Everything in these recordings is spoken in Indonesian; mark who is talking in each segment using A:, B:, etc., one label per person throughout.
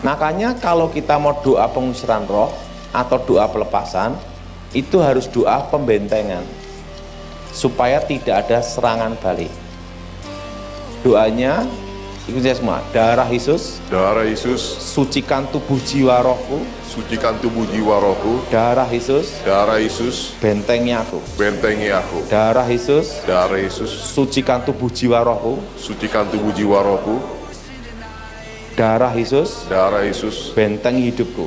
A: Makanya kalau kita mau doa pengusiran roh atau doa pelepasan, itu harus doa pembentengan supaya tidak ada serangan balik. Doanya ikuti semua. Darah Yesus, sucikan tubuh jiwa rohku. Darah Yesus, bentengi aku. Darah Yesus, sucikan tubuh jiwa rohku. Darah Yesus, bentengi hidupku.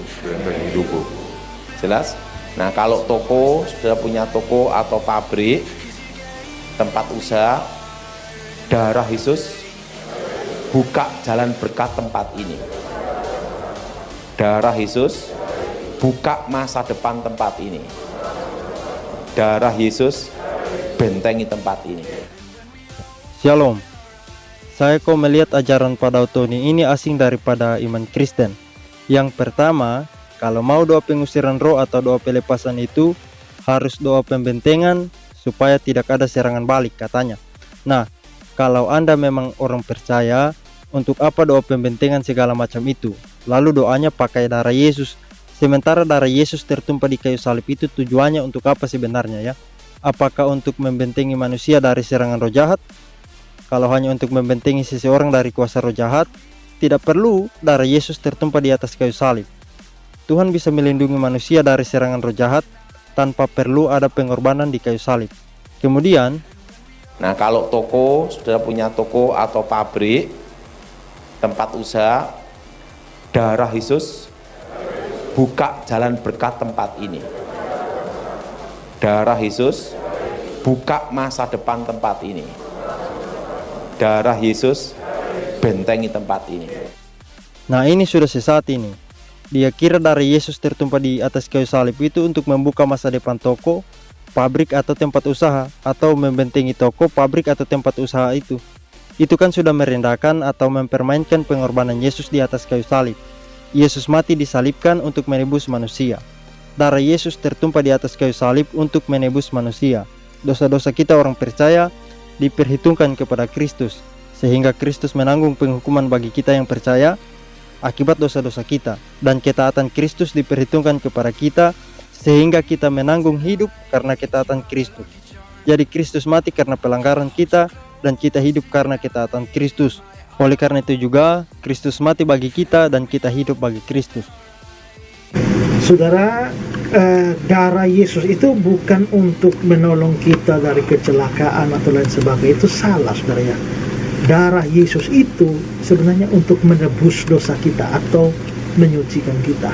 A: Jelas? Nah, kalau toko, sudah punya toko atau pabrik, tempat usaha, darah Yesus buka jalan berkat tempat ini. Darah Yesus buka masa depan tempat ini. Darah Yesus bentengi tempat ini.
B: Shalom. Saya kok melihat ajaran pada Tony ini asing daripada iman Kristen. Yang pertama, kalau mau doa pengusiran roh atau doa pelepasan itu harus doa pembentengan supaya tidak ada serangan balik katanya. Nah, kalau Anda memang orang percaya, untuk apa doa pembentengan segala macam itu? Lalu doanya pakai darah Yesus. Sementara darah Yesus tertumpah di kayu salib itu tujuannya untuk apa sebenarnya ya? Apakah untuk membentengi manusia dari serangan roh jahat? Kalau hanya untuk membentengi seseorang dari kuasa roh jahat, tidak perlu darah Yesus tertumpah di atas kayu salib. Tuhan bisa melindungi manusia dari serangan roh jahat tanpa perlu ada pengorbanan di kayu salib. Kemudian,
A: nah kalau toko, sudah punya toko atau pabrik, tempat usaha, darah Yesus buka jalan berkat tempat ini. Darah Yesus buka masa depan tempat ini. Darah Yesus bentengi tempat ini.
B: nah ini sudah sesat ini. Dia kira darah Yesus tertumpah di atas kayu salib itu untuk membuka masa depan toko, pabrik atau tempat usaha, atau membentengi toko, pabrik atau tempat usaha itu. Itu kan sudah merendahkan atau mempermainkan pengorbanan Yesus di atas kayu salib. Yesus mati disalibkan untuk menebus manusia. Darah Yesus tertumpah di atas kayu salib untuk menebus manusia. Dosa-dosa kita orang percaya diperhitungkan kepada Kristus, sehingga Kristus menanggung penghukuman bagi kita yang percaya akibat dosa-dosa kita, dan ketaatan Kristus diperhitungkan kepada kita sehingga kita menanggung hidup karena ketaatan Kristus. Jadi Kristus mati karena pelanggaran kita dan kita hidup karena ketaatan Kristus. Oleh karena itu juga Kristus mati bagi kita dan kita hidup bagi Kristus.
C: Saudara, darah Yesus itu bukan untuk menolong kita dari kecelakaan atau lain sebagainya. Itu salah, saudara ya. Darah Yesus itu sebenarnya untuk menebus dosa kita atau menyucikan kita.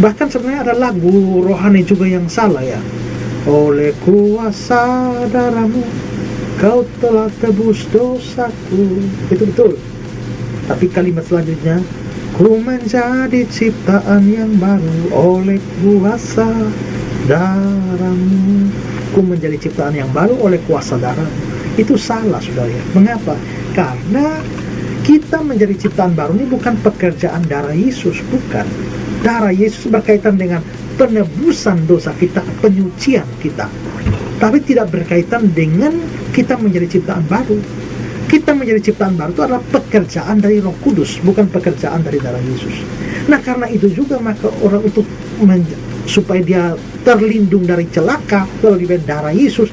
C: Bahkan sebenarnya ada lagu rohani juga yang salah ya. Oleh kuasa darahmu kau telah tebus dosaku. Itu betul. Tapi kalimat selanjutnya, ku menjadi ciptaan yang baru oleh kuasa darahmu. Ku menjadi ciptaan yang baru oleh kuasa darahmu. Itu salah, saudara ya. Mengapa? Karena kita menjadi ciptaan baru ini bukan pekerjaan darah Yesus, bukan. Darah Yesus berkaitan dengan penebusan dosa kita, penyucian kita, tapi tidak berkaitan dengan kita menjadi ciptaan baru. Kita menjadi ciptaan baru itu adalah pekerjaan dari Roh Kudus, bukan pekerjaan dari darah Yesus. Nah, karena itu juga maka orang untuk supaya dia terlindung dari celaka, kalau diberi darah Yesus,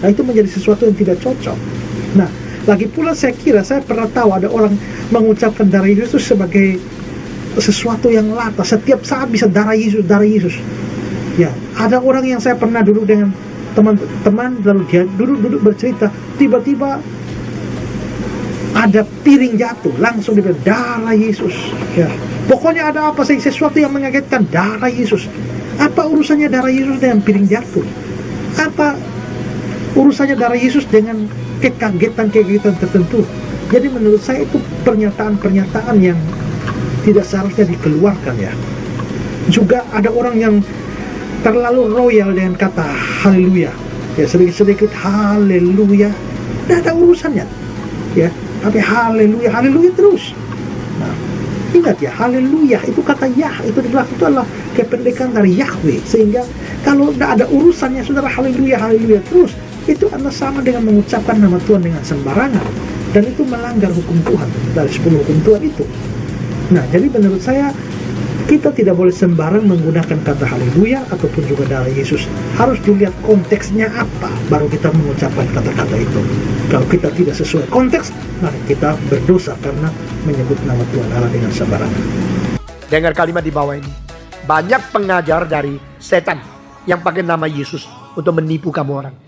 C: nah itu menjadi sesuatu yang tidak cocok. Nah, lagi pula saya pernah tahu ada orang mengucapkan darah Yesus itu sebagai sesuatu yang lata. Setiap saat bisa darah Yesus. Ya, ada orang yang saya pernah duduk dengan teman-teman, lalu dia duduk bercerita, tiba-tiba ada piring jatuh, langsung dibilang darah Yesus. Ya, pokoknya ada apa sih, sesuatu yang mengagetkan, darah Yesus. Apa urusannya darah Yesus dengan piring jatuh? Apa urusannya darah Yesus dengan kekagetan tertentu? Jadi menurut saya itu pernyataan-pernyataan yang tidak seharusnya dikeluarkan ya. Juga ada orang yang terlalu royal dengan kata haleluya. Ya, sedikit-sedikit haleluya. Tidak ada urusannya. Ya, tapi haleluya terus. Nah, ingat ya, haleluya itu kata Yah, itu di belakang itu adalah kependekan dari Yahweh. Sehingga kalau tidak ada urusannya saudara haleluya terus, itu adalah sama dengan mengucapkan nama Tuhan dengan sembarangan, dan itu melanggar hukum Tuhan dari 10 hukum Tuhan itu. Nah, jadi menurut saya kita tidak boleh sembarang menggunakan kata haleluya ataupun juga darah Yesus. Harus dilihat konteksnya apa, baru kita mengucapkan kata-kata itu. Kalau kita tidak sesuai konteks, maka kita berdosa karena menyebut nama Tuhan Allah dengan sembarangan.
D: Dengar kalimat di bawah ini. Banyak pengajar dari setan yang pakai nama Yesus untuk menipu kamu orang.